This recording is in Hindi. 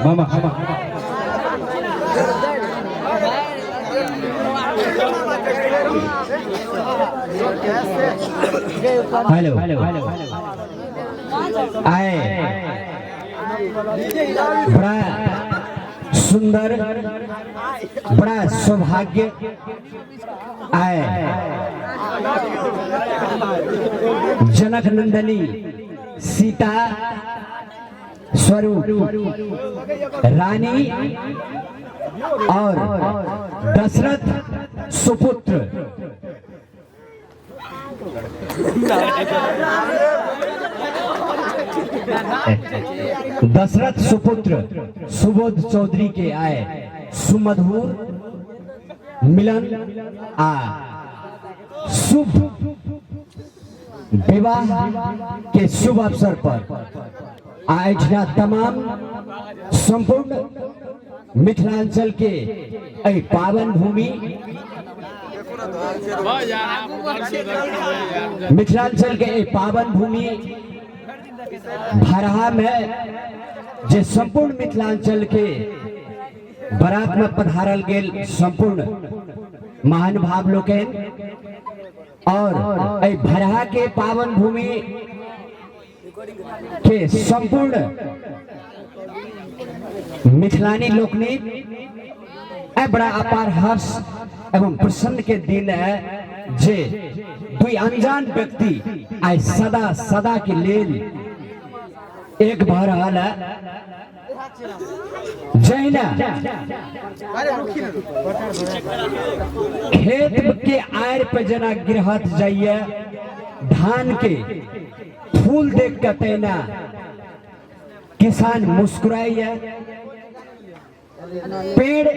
मामा हेलो आए बड़ा सुंदर बड़ा सौभाग्य आए जनक नंदनी सीता स्वरूप रानी और दशरथ सुपुत्र दशरथ सुपुत्र सुबोध चौधरी के आए सुमधुर मिलन आ शुभ विवाह के शुभ अवसर पर आज तमाम संपूर्ण मिथिलांचल के पावन भूमि मिथिलांचल के पावन भूमि भरहा में जे संपूर्ण मिथिलांचल के बारात में पधारल गेल संपूर्ण महानुभाव लोकन और भरहा के पावन भूमि के संपूर्ण मिथिलानी लोकनी बड़ा अपार हर्ष एवं प्रसन्न के दिन है जे दुई अनजान व्यक्ति आज सदा सदा के लेल एक भर हाल जैना खेत के आयर पे जना गिरहत जाइए धान के फूल देख के तैना किसान मुस्कुराइए पेड़